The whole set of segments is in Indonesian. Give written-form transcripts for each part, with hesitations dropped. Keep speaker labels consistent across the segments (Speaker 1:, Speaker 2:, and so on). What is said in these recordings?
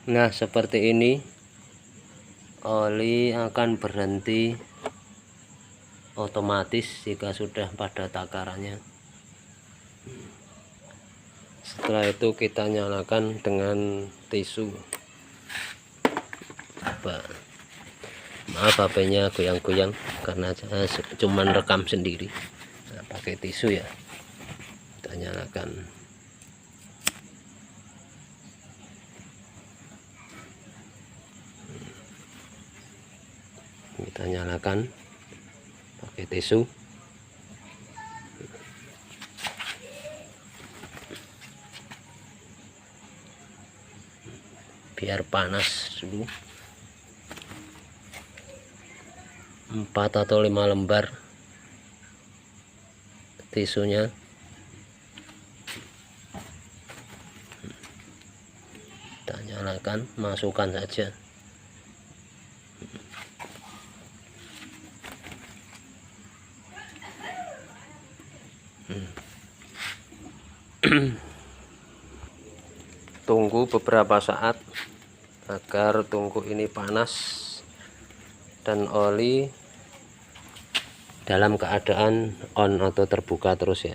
Speaker 1: Nah, seperti ini oli akan berhenti otomatis jika sudah pada takarannya. Setelah itu kita nyalakan dengan tisu. Maaf HP-nya goyang-goyang karena saya cuman rekam sendiri. Nah, pakai tisu ya. Kita nyalakan. Kita nyalakan pakai tisu. Biar panas dulu. 4 atau 5 lembar tisunya. Kita nyalakan, masukkan saja. Tunggu beberapa saat agar tungku ini panas dan oli dalam keadaan on atau terbuka terus ya,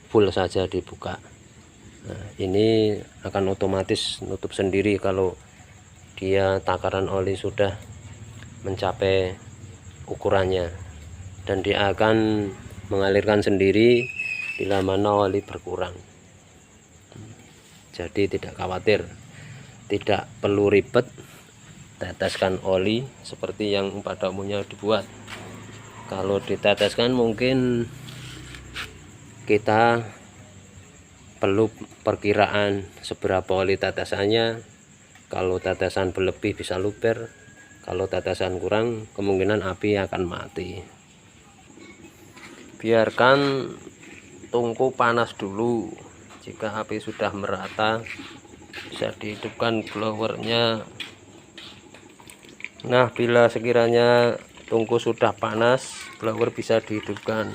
Speaker 1: full saja dibuka. Nah, ini akan otomatis nutup sendiri kalau dia takaran oli sudah mencapai ukurannya, dan dia akan mengalirkan sendiri bila mana oli berkurang. Jadi tidak khawatir, tidak perlu ribet teteskan oli seperti yang pada umumnya dibuat. Kalau diteteskan mungkin kita perlu perkiraan seberapa oli tetesannya. Kalau tetesan berlebih bisa luber, kalau tetesan kurang kemungkinan api akan mati. Biarkan tungku panas dulu. Jika api sudah merata, bisa dihidupkan blowernya. Nah, bila sekiranya tungku sudah panas, blower bisa dihidupkan.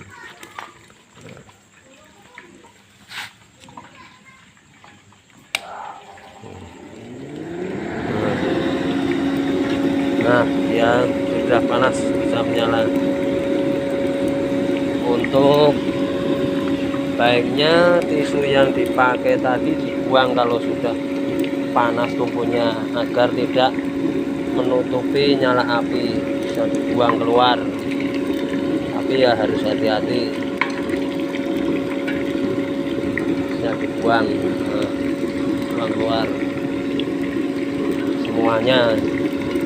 Speaker 1: Nah, dia sudah panas, bisa menyala. Untuk baiknya tisu yang dipakai tadi dibuang kalau sudah panas tungkunya, agar tidak menutupi nyala api, bisa dibuang keluar. Tapi ya harus hati-hati, bisa dibuang, buang keluar semuanya.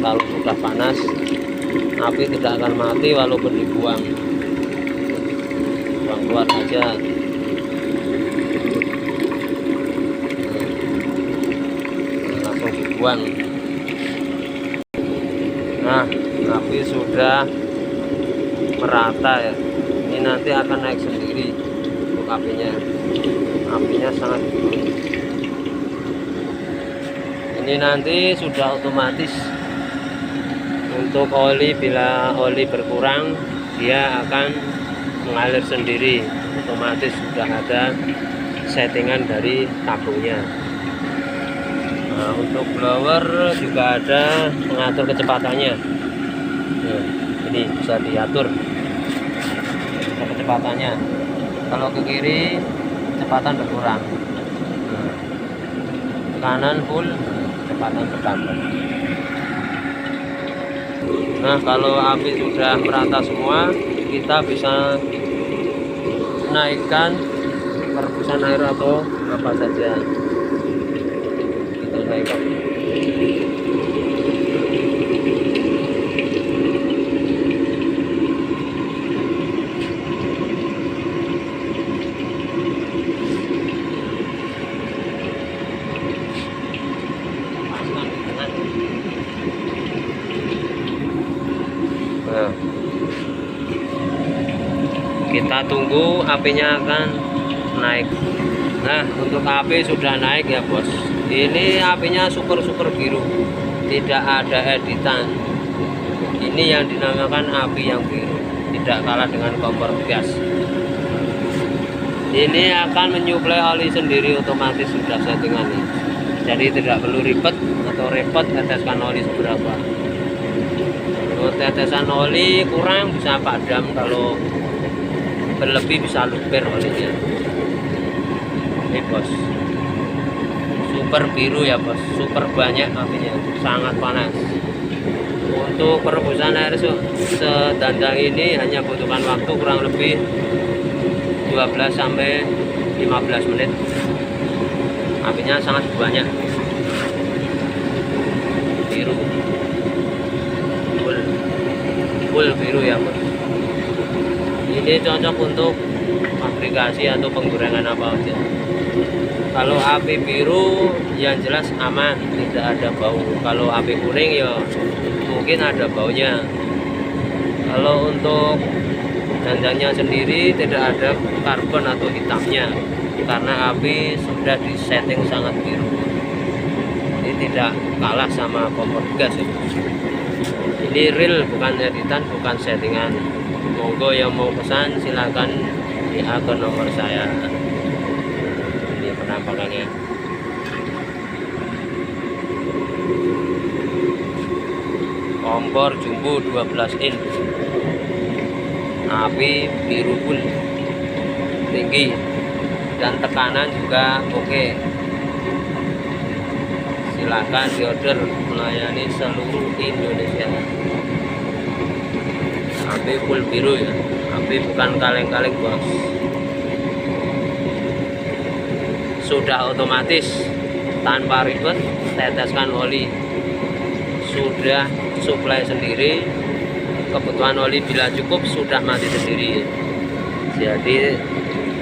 Speaker 1: Kalau sudah panas, api tidak akan mati walaupun dibuang, buang keluar saja. Langsung dibuang. Nah, api sudah merata ya. Ini nanti akan naik sendiri untuk apinya sangat gede. Ini nanti sudah otomatis. Untuk oli, bila oli berkurang dia akan mengalir sendiri, otomatis sudah ada settingan dari tabungnya. Nah, untuk blower juga ada pengatur kecepatannya. Nah, ini bisa diatur kecepatannya. Kalau ke kiri kecepatan berkurang, kanan full kecepatan bertambah. Nah, kalau api sudah merata semua, kita bisa naikkan perebusan air atau apa saja. Kita naikkan. Nah, kita tunggu apinya akan naik. Nah, untuk api sudah naik ya bos. Ini apinya super biru, tidak ada editan. Ini yang dinamakan api yang biru, tidak kalah dengan kompor gas. Ini akan menyuplai oli sendiri otomatis, sudah settingan ini. Jadi tidak perlu ribet atau repot teteskan oli seberapa. Kalau tetesan oli kurang bisa padam, kalau berlebih bisa luber olinya. Ini bos, super biru ya bos, super banyak apinya, sangat panas. Untuk perebusan air sedandang ini hanya butuhkan waktu kurang lebih 12 sampai 15 menit. Apinya sangat banyak, biru, full biru ya bos. Ini cocok untuk aplikasi atau penggorengan apa aja. Kalau api biru yang jelas aman, tidak ada bau. Kalau api kuning ya mungkin ada baunya. Kalau untuk dandangnya sendiri tidak ada karbon atau hitamnya, karena api sudah disetting sangat biru. Ini tidak kalah sama kompor gas ya. Ini real, bukan editan, bukan settingan. Monggo yang mau pesan silakan WA ke nomor saya. Ini penampakannya. Kompor jumbo 12 in, api biru full, tinggi, dan tekanan juga oke. Silakan diorder, melayani seluruh Indonesia. Api full biru ya, api bukan kaleng-kaleng bos. Sudah otomatis, tanpa ribet, teteskan oli. Sudah suplai sendiri, kebutuhan oli bila cukup sudah mati sendiri. Jadi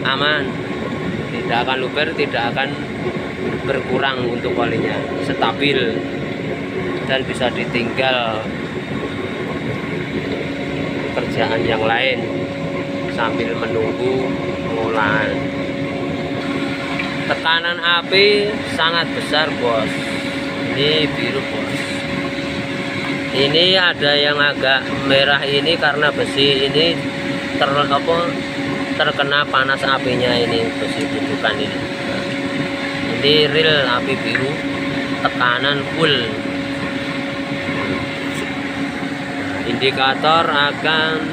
Speaker 1: aman, tidak akan luber, tidak akan berkurang untuk olinya, stabil dan bisa ditinggal kerjaan yang lain sambil menunggu pengolahan. Tekanan api sangat besar bos. Ini biru bos. Ini ada yang agak merah ini karena besi ini terkena panas apinya, ini besi bujukan ini. Ini real api biru, tekanan full. Indikator akan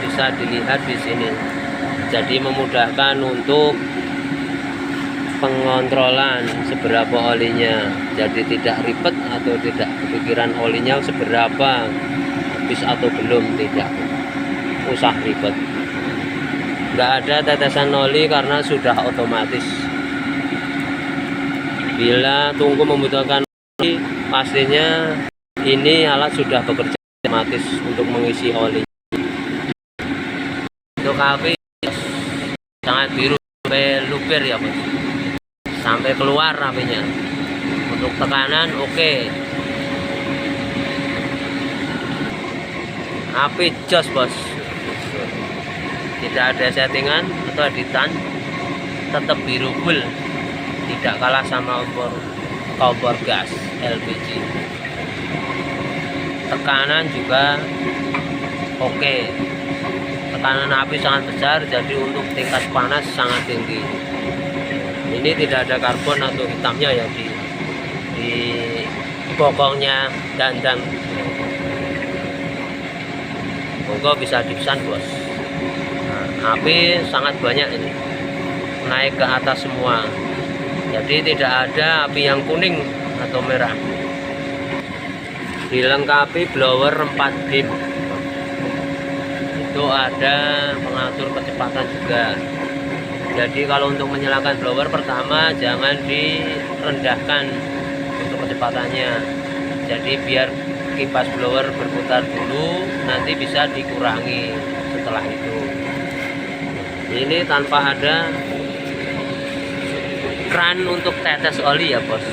Speaker 1: bisa dilihat di sini. Jadi memudahkan untuk pengontrolan seberapa olinya. Jadi tidak ribet atau tidak kepikiran olinya seberapa, habis atau belum, tidak usah ribet. Nggak ada tetesan oli karena sudah otomatis. Bila tunggu membutuhkan oli, pastinya ini alat sudah bekerja otomatis untuk mengisi oli. Untuk api sangat biru sampai luber ya bos, sampai keluar apinya. Untuk tekanan oke. Api jos bos, tidak ada settingan atau editan, tetap biru full, tidak kalah sama kompor gas LPG. Tekanan juga oke. Tekanan api sangat besar, jadi untuk tingkat panas sangat tinggi. Ini tidak ada karbon atau hitamnya ya di bokongnya dandang. Monggo bisa dipesan bos. Nah, api sangat banyak ini, naik ke atas semua. Jadi tidak ada api yang kuning atau merah. Dilengkapi blower 4 beam. Itu ada pengatur kecepatan juga. Jadi kalau untuk menyalakan blower, pertama jangan direndahkan untuk kecepatannya. Jadi biar kipas blower berputar dulu, nanti bisa dikurangi setelah itu. Ini tanpa ada kran untuk tetes oli ya bos.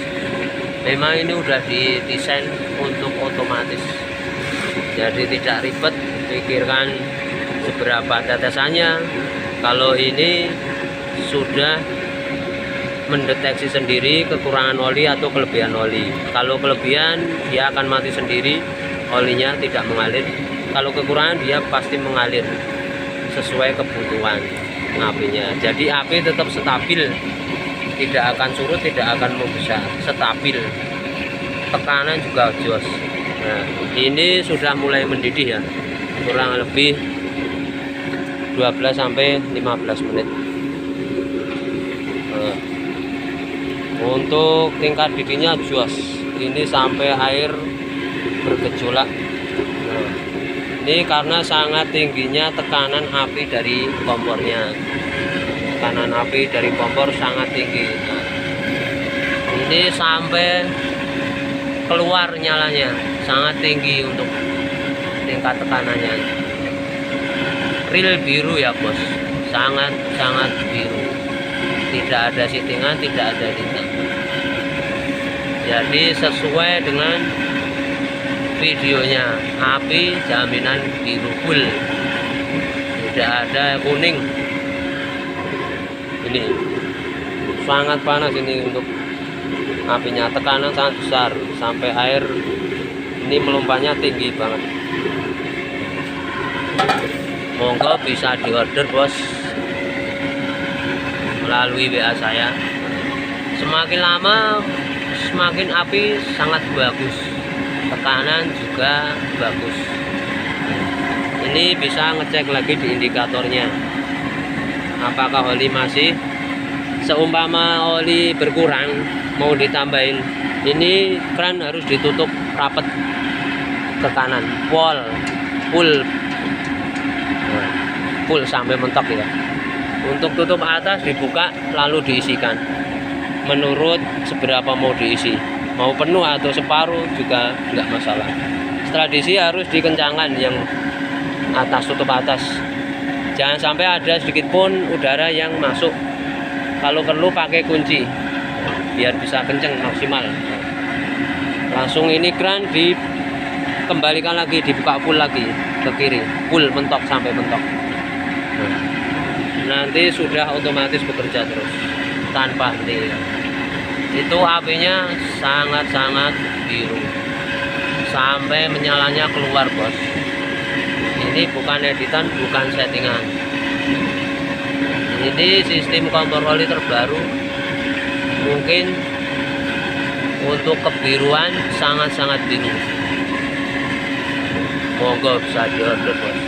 Speaker 1: Memang ini udah didesain untuk otomatis, jadi tidak ribet pikirkan seberapa tetesannya. Kalau ini sudah mendeteksi sendiri kekurangan oli atau kelebihan oli. Kalau kelebihan dia akan mati sendiri, olinya tidak mengalir. Kalau kekurangan dia pasti mengalir sesuai kebutuhan apinya. Jadi api tetap stabil, tidak akan surut, tidak akan membesar, stabil. tekanan juga jos. Nah, ini sudah mulai mendidih ya, kurang lebih 12 sampai 15 menit. Nah, untuk tingkat didihnya jos, ini sampai air bergejolak. Nah, ini karena sangat tingginya tekanan api dari kompornya. Tekanan api dari kompor sangat tinggi. Nah, ini sampai keluar nyalanya, sangat tinggi untuk tingkat tekanannya. Real biru ya bos, sangat biru, tidak ada settingan, tidak ada lintang. Jadi sesuai dengan videonya, api jaminan biru full, tidak ada kuning. Ini sangat panas ini untuk apinya, tekanan sangat besar sampai air ini melompatnya tinggi banget. Monggo bisa diorder bos melalui WA saya. Semakin lama semakin api sangat bagus, tekanan juga bagus. Ini bisa ngecek lagi di indikatornya, apakah oli masih, seumpama oli berkurang mau ditambahin, ini kran harus ditutup rapat ke kanan, full sampai mentok ya. Untuk tutup atas dibuka lalu diisikan menurut seberapa mau diisi, mau penuh atau separuh juga enggak masalah. Setelah diisi harus dikencangkan yang atas, tutup atas, jangan sampai ada sedikit pun udara yang masuk. Kalau perlu pakai kunci biar bisa kenceng maksimal. Langsung ini kran dikembalikan lagi, dibuka full lagi ke kiri, full mentok sampai mentok. Nah, nanti sudah otomatis bekerja terus tanpa henti. Itu apinya sangat biru sampai menyalanya keluar bos. Ini bukan editan, bukan settingan. Ini sistem kompor oli terbaru, mungkin untuk kebiruan sangat biru. Monggo bisa diorder bos.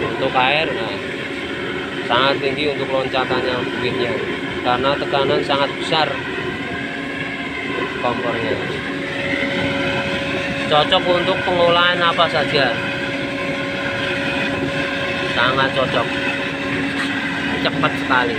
Speaker 1: Untuk air, nah, sangat tinggi untuk loncatannya buihnya karena tekanan sangat besar kompornya. Cocok untuk pengolahan apa saja, sangat cocok, cepat sekali.